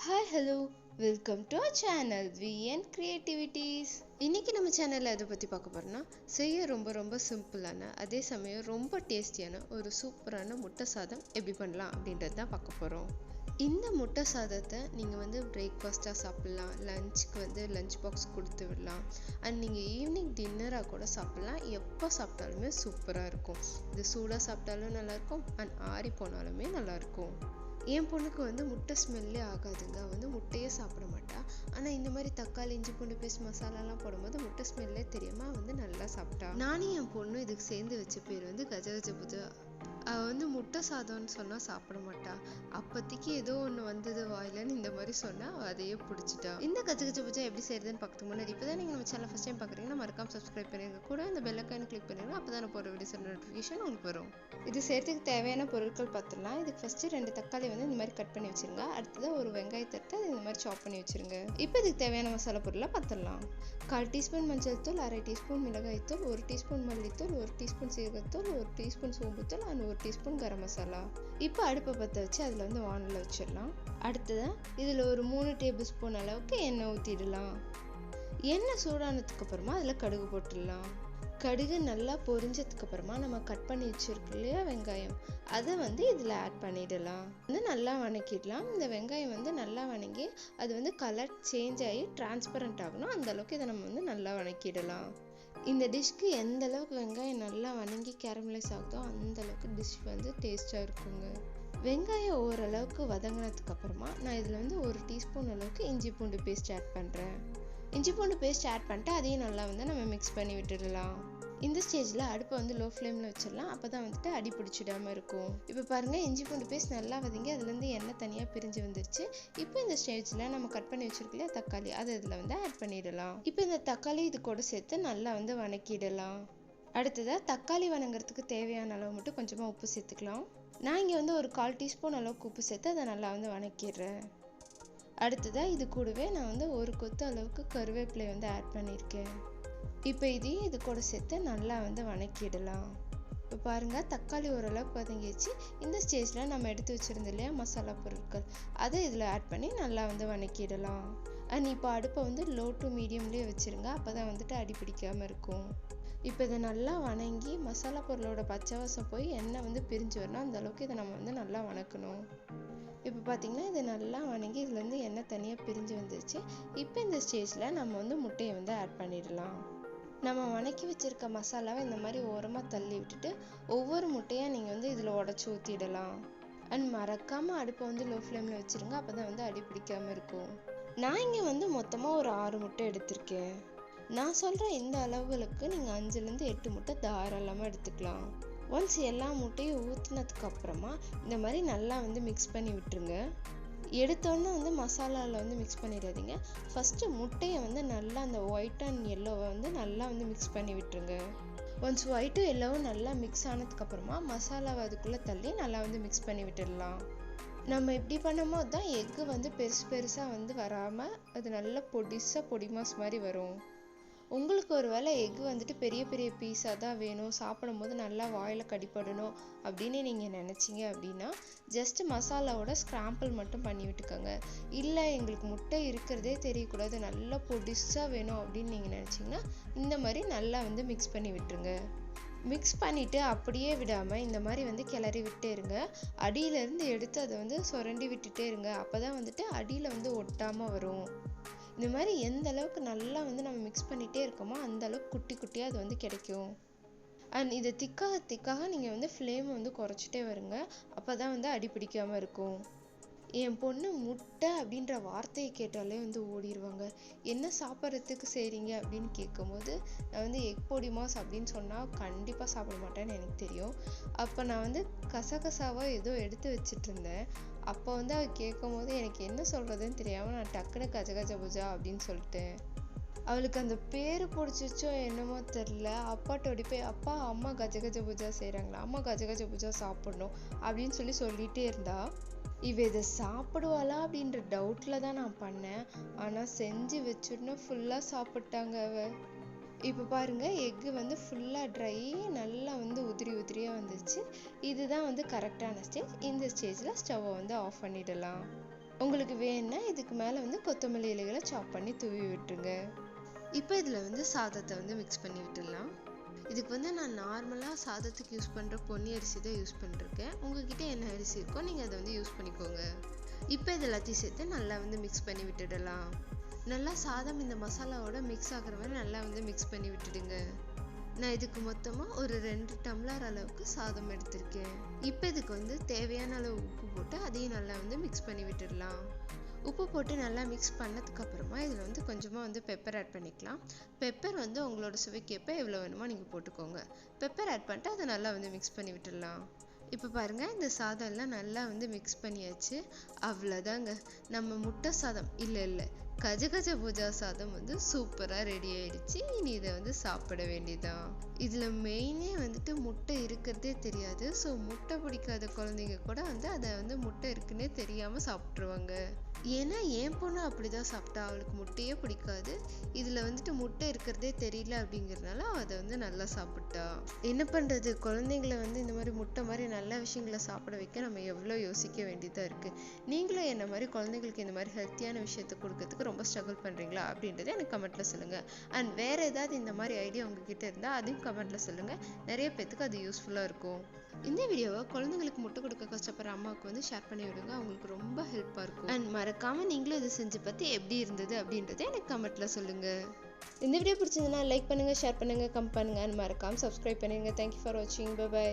Hi hello welcome to our channel VN creativities. இன்றைக்கி நம்ம சேனலில் எதை பற்றி பார்க்க போகிறோன்னா, செய்ய ரொம்ப ரொம்ப சிம்பிளான அதே சமயம் ரொம்ப டேஸ்டியான ஒரு சூப்பரான முட்டை சாதம் எப்படி பண்ணலாம் அப்படின்றது தான் பார்க்க போகிறோம். இந்த முட்டை சாதத்தை நீங்கள் பிரேக்ஃபாஸ்ட்டாக சாப்பிட்லாம், லஞ்சுக்கு லஞ்ச் பாக்ஸ் கொடுத்து விடலாம், அண்ட் நீங்கள் ஈவினிங் டின்னராக கூட சாப்பிட்லாம். எப்போ சாப்பிட்டாலுமே சூப்பராக இருக்கும். இது சூடாக சாப்பிட்டாலும் நல்லாயிருக்கும், அண்ட் ஆறி போனாலுமே நல்லாயிருக்கும். என் பொண்ணுக்கு முட்டை ஸ்மெல்லே ஆகாதுங்க. முட்டையே சாப்பிட மாட்டா. ஆனால் இந்த மாதிரி தக்காளி, இஞ்சி பூண்டு பேஸ்ட் மசாலாலாம் போடும்போது முட்டை ஸ்மெல்லே தெரியாமல் நல்லா சாப்பிட்டா. நானும் என் பொண்ணு இதுக்கு சேர்ந்து வச்ச பேர் கஜகஜ புஜா. முட்டை சாதம்னு சொன்னால் சாப்பிட மாட்டா. அப்போதைக்கு ஏதோ ஒன்று வந்தது வாயிலன்னு இந்த மாதிரி சொன்னால் அதையே பிடிச்சிட்டா. இந்த கஜகஜ புஜா எப்படி செய்யறதுன்னு பார்க்கறதுக்கு முன்னாடி இப்போ தான் நீங்கள் நம்ம சேனல் ஃபஸ்ட் டைம் பார்க்குறீங்கன்னா மறக்காம சப்ஸ்கிரைப் பண்ணிடுங்க. கூட அந்த பெல் ஐக்கான் கிளிக் பண்ணிடுங்க. அப்போ தான் நான் போகிற வீடியோஸ் நோட்டிஃபிகேஷன் உங்களுக்கு வரும். இது செய்யறதுக்கு தேவையான பொருட்கள் பார்த்துடலாம். இதுக்கு ஃபஸ்ட்டு 2 தக்காளி இந்த மாதிரி கட் பண்ணி வச்சுருங்க. அடுத்ததாக ஒரு வெங்காயத்தை இந்த மாதிரி சாப் பண்ணி வச்சுருங்க. இப்போ இதுக்கு தேவையான மசாலா பொருளாக பார்த்துடலாம். 1/4 டீஸ்பூன் மஞ்சள் தூள், 1/2 டீஸ்பூன் மிளகாய்த்தூள், 1 டீஸ்பூன் மல்லித்தூள், 1 டீஸ்பூன் சீரகத்தூள், 1 teaspoon சோம்புத்தூள் and 1 teaspoon garam masala. இப்போ அடுப்பை பற்ற வச்சு அதில் வானல்ல வச்சிடலாம். அடுத்ததான் இதில் ஒரு 3 டேபிள் ஸ்பூன் அளவுக்கு எண்ணெய் ஊற்றிடலாம். எண்ணெய் சூடானதுக்கு அப்புறமா அதில் கடுகு போட்டுடலாம். கடுகு நல்லா பொரிஞ்சதுக்கு அப்புறமா நம்ம கட் பண்ணி வச்சிருக்கோம் இல்லையா வெங்காயம், அதை இதில் ஆட் பண்ணிடலாம். நல்லா வணக்கிடலாம். இந்த வெங்காயம் நல்லா வணங்கி அது கலர் சேஞ்ச் ஆகி டிரான்ஸ்பரண்ட் ஆகணும். அந்த அளவுக்கு இதை நம்ம நல்லா வணக்கிடலாம். இந்த டிஷ்க்கு எந்த அளவுக்கு வெங்காயம் நல்லா வணங்கி கேரமலைஸ் ஆகுதோ அந்த அளவுக்கு டிஷ் டேஸ்டாக இருக்குங்க. வெங்காயம் ஓரளவுக்கு வதங்கினதுக்கு அப்புறமா நான் இதில் 1 டீஸ்பூன் அளவுக்கு இஞ்சி பூண்டு பேஸ்ட் ஆட் பண்ணுறேன். இஞ்சி பூண்டு பேஸ்ட் ஆட் பண்ணிட்டு அதையும் நல்லா நம்ம மிக்ஸ் பண்ணி விட்டுடலாம். இந்த ஸ்டேஜில் அடுப்பை லோ ஃப்ளேமில் வச்சிடலாம். அப்போ தான் அடி பிடிச்சிடாமல் இருக்கும். இப்போ பாருங்கள், இஞ்சி பூண்டு பேஸ்ட் நல்லா வதங்கி அதுலேருந்து எண்ணெய் தனியாக பிரிஞ்சு வந்துருச்சு. இப்போ இந்த ஸ்டேஜில் நம்ம கட் பண்ணி வச்சிருக்கலையா தக்காளி, அதை இதில் ஆட் பண்ணிடலாம். இப்போ இந்த தக்காளி இது கூட சேர்த்து நல்லா வணக்கிடலாம். அடுத்ததாக தக்காளி வணங்குறதுக்கு தேவையான அளவு மட்டும் கொஞ்சமாக உப்பு சேர்த்துக்கலாம். நான் இங்கே ஒரு 1/4 டீஸ்பூன் அளவுக்கு உப்பு சேர்த்து அதை நல்லா வணக்கிடுறேன். அடுத்ததாக இது கூடவே நான் ஒரு கொத்து அளவுக்கு கருவேப்பிலை ஆட் பண்ணியிருக்கேன். இப்போ இதையும் இது கூட சேர்த்து நல்லா வணக்கிடலாம். இப்போ பாருங்கள், தக்காளி ஓரளவுக்கு வதங்கிடுச்சு. இந்த ஸ்டேஜில் நம்ம எடுத்து வச்சுருந்தோம் இல்லையா மசாலா பொருட்கள், அதை இதில் ஆட் பண்ணி நல்லா வணக்கிடலாம். அண்ட் இப்போ அடுப்பை லோ டு மீடியம்லேயே வச்சுருங்க. அப்போ தான் அடி பிடிக்காமல் இருக்கும். இப்போ இதை நல்லா வணங்கி மசாலா பொருளோட பச்சை வாசம் போய் எண்ணெய் பிரிஞ்சு வரணும். அந்த அளவுக்கு இதை நம்ம நல்லா வணக்கணும். இப்போ பார்த்தீங்கன்னா இது நல்லா வணங்கி இதுலேருந்து எண்ணெய் தனியாக பிரிஞ்சு வந்துருச்சு. இப்போ இந்த ஸ்டேஜில் நம்ம முட்டையை ஆட் பண்ணிடலாம். நம்ம வணக்கி வச்சுருக்க மசாலாவை இந்த மாதிரி ஓரமாக தள்ளி விட்டுட்டு ஒவ்வொரு முட்டையாக நீங்கள் இதில் உடச்சி ஊற்றிடலாம். அண்ட் மறக்காமல் அடுப்பை லோ ஃப்ளேமில் வச்சுருங்க. அப்போ தான் அடி பிடிக்காமல் இருக்கும். நான் இங்கே மொத்தமாக ஒரு 6 முட்டை எடுத்திருக்கேன். நான் சொல்கிற இந்த அளவுகளுக்கு நீங்கள் 5லேருந்து 8 முட்டை தாராளமாக எடுத்துக்கலாம். ஒன்ஸ் எல்லா முட்டையும் ஊற்றினதுக்கு அப்புறமா இந்த மாதிரி நல்லா மிக்ஸ் பண்ணி விட்டுருங்க. எடுத்தோன்னே மசாலாவில் மிக்ஸ் பண்ணிடாதீங்க. ஃபஸ்ட்டு முட்டையை நல்லா அந்த ஒயிட் அண்ட் எல்லோவை நல்லா மிக்ஸ் பண்ணி விட்டுருங்க. ஒன்ஸ் ஒயிட்டும் எல்லோவும் நல்லா மிக்ஸ் ஆனதுக்கப்புறமா மசாலாவை அதுக்குள்ளே தள்ளி நல்லா மிக்ஸ் பண்ணி விட்டுடலாம். நம்ம இப்படி பண்ணும்போது தான் எக்கு பெருசு பெருசாக வராமல் அது நல்லா பொடி மாஸ் மாதிரி வரும். உங்களுக்கு ஒரு வேளை எக்கு பெரிய பெரிய பீஸாக தான் வேணும், சாப்பிடும் போது நல்லா வாயில் கடிப்படணும் அப்படின்னு நீங்கள் நினச்சிங்க அப்படின்னா ஜஸ்ட் மசாலாவோட ஸ்க்ராம்பிள் மட்டும் பண்ணி விட்டுக்கோங்க. இல்லை எங்களுக்கு முட்டை இருக்கிறதே தெரியக்கூடாது, நல்லா பொடிசாக வேணும் அப்படின்னு நீங்கள் நினச்சிங்கன்னா இந்த மாதிரி நல்லா மிக்ஸ் பண்ணி விட்டுருங்க. மிக்ஸ் பண்ணிவிட்டு அப்படியே விடாமல் இந்த மாதிரி கிளறி விட்டே இருங்க. அடியிலேருந்து எடுத்து அதை சுரண்டி விட்டுட்டே இருங்க. அப்போ தான் அடியில் ஒட்டாமல் வரும். இந்த மாதிரி எந்த அளவுக்கு நல்லா நம்ம மிக்ஸ் பண்ணிகிட்டே இருக்கோமோ அந்த அளவுக்கு குட்டி குட்டியாக அது கிடைக்கும். அண்ட் இதை திக்காக நீங்கள் ஃப்ளேமை குறைச்சிட்டே வருங்க. அப்போ தான் அடி பிடிக்காமல் இருக்கும். என் பொண்ணு முட்டை அப்படின்ற வார்த்தையை கேட்டாலே ஓடிடுவாங்க. என்ன சாப்பிட்றதுக்கு செய்கிறீங்க அப்படின்னு கேட்கும்போது நான் எக் பொடி மாஸ் அப்படின்னு சொன்னால் கண்டிப்பாக சாப்பிட மாட்டேன்னு எனக்கு தெரியும். அப்போ நான் கசகசாவாக ஏதோ எடுத்து வச்சுட்டு இருந்தேன். அப்போ அவ கேட்கும் போது எனக்கு என்ன சொல்கிறதுன்னு தெரியாமல் நான் டக்குன்னு கஜகஜ புஜா அப்படின்னு சொல்லிட்டேன். அவளுக்கு அந்த பேர் பிடிச்சிச்சோ என்னமோ தெரில. அப்பாட்டோடி போய் அப்பா அம்மா கஜகஜ பூஜா செய்கிறாங்களா, அம்மா கஜகஜ பூஜா சாப்பிடணும் அப்படின்னு சொல்லிகிட்டே இருந்தா. இதை சாப்பிடுவாளா அப்படின்ற டவுட்டில் தான் நான் பண்ணேன். ஆனால் செஞ்சு வச்சுடனே ஃபுல்லாக சாப்பிட்டாங்க அவ. இப்போ பாருங்கள், எக்கு ஃபுல்லாக ட்ரை நல்லா உதிரியாக வந்துச்சு. இதுதான் கரெக்டான ஸ்டேஜ். இந்த ஸ்டேஜில் ஸ்டவ்வை ஆஃப் பண்ணிடலாம். உங்களுக்கு வேணும்னா இதுக்கு மேலே வந்து கொத்தமல்லி இலைகளை சாப் பண்ணி தூவி விட்டுருங்க. இப்போ இதில் வந்து சாதத்தை வந்து மிக்ஸ் பண்ணி விட்டுடலாம். இதுக்கு வந்து நான் நார்மலாக சாதத்துக்கு யூஸ் பண்ணுற பொன்னி அரிசி தான் யூஸ் பண்ணிருக்கேன். உங்ககிட்ட என்ன அரிசி இருக்கோ நீங்கள் அதை வந்து யூஸ் பண்ணிக்கோங்க. இப்போ இது எல்லாத்தையும் சேர்த்து நல்லா வந்து மிக்ஸ் பண்ணி விட்டுடலாம். நல்லா சாதம் இந்த மசாலாவோட மிக்ஸ் ஆகிற மாதிரி நல்லா வந்து மிக்ஸ் பண்ணி விட்டுடுங்க. நான் இதுக்கு மொத்தமாக ஒரு 2 டம்ளர் அளவுக்கு சாதம் எடுத்திருக்கேன். இப்போ இதுக்கு வந்து தேவையான அளவு உப்பு போட்டு அதையும் நல்லா வந்து மிக்ஸ் பண்ணி விட்டுடலாம். உப்பு போட்டு நல்லா மிக்ஸ் பண்ணதுக்கு அப்புறமா இதில் வந்து கொஞ்சமாக வந்து பெப்பர் ஆட் பண்ணிக்கலாம். பெப்பர் வந்து உங்களோட சுவைக்கேற்ப எவ்வளோ வேணுமோ நீங்கள் போட்டுக்கோங்க. பெப்பர் ஆட் பண்ணிட்டு அதை நல்லா வந்து மிக்ஸ் பண்ணி விட்டுடலாம். இப்போ பாருங்கள், இந்த சாதம் எல்லாம் நல்லா வந்து மிக்ஸ் பண்ணியாச்சு. அவ்வளோதாங்க, நம்ம முட்டை சாதம் இல்லை கஜகஜ பூஜா சாதம் வந்து சூப்பராக ரெடி ஆயிடுச்சு. இனி இதை வந்து சாப்பிட வேண்டியதான். இதில் மெயினே வந்துட்டு முட்டை இருக்கிறதே தெரியாது. ஸோ முட்டை பிடிக்காத குழந்தைங்க கூட வந்து அதை வந்து முட்டை இருக்குன்னே தெரியாமல் சாப்பிட்ருவாங்க. ஏன்னா என் பொண்ணு அப்படிதான் சாப்பிட்டா. அவளுக்கு முட்டையே பிடிக்காது. இதில் வந்துட்டு முட்டை இருக்கிறதே தெரியல அப்படிங்கிறதுனால அவள் அதை வந்து நல்லா சாப்பிட்டா. என்ன பண்ணுறது, குழந்தைங்களை வந்து இந்த மாதிரி முட்டை மாதிரி நல்ல விஷயங்களை சாப்பிட வைக்க நம்ம எவ்வளோ யோசிக்க வேண்டியதாக இருக்குது. நீங்களும் என்ன மாதிரி குழந்தைங்களுக்கு இந்த மாதிரி ஹெல்த்தியான விஷயத்தை கொடுக்கறதுக்கு ரொம்ப ஸ்ட்ரகிள் பண்ணுறீங்களா அப்படின்றத எனக்கு கமெண்ட்டில் சொல்லுங்கள். அண்ட் வேறு ஏதாவது இந்த மாதிரி ஐடியா உங்ககிட்ட இருந்தால் அதையும் கமெண்ட்டில் சொல்லுங்கள். நிறைய பேத்துக்கு அது யூஸ்ஃபுல்லாக இருக்கும். இந்த வீடியோவை குழந்தைங்களுக்கு முட்டை கொடுக்க கஷ்டப்படுற அம்மாவுக்கு வந்து ஷேர் பண்ணி விடுங்க. அவங்களுக்கு ரொம்ப ஹெல்ப்பாக இருக்கும். அண்ட் மறக்காமல் நீங்களும் இதை செஞ்சு பார்த்து எப்படி இருந்தது அப்படின்றத எனக்கு கமெண்ட்டில் சொல்லுங்கள். இந்த வீடியோ பிடிச்சிருந்ததுன்னா லைக் பண்ணுங்கள், ஷேர் பண்ணுங்கள், கமெண்ட் பண்ணுங்கள். அண்ட் மறக்காமல் சப்ஸ்கிரைப் பண்ணுங்கள். தேங்க்யூ ஃபார் வாட்சிங். பை.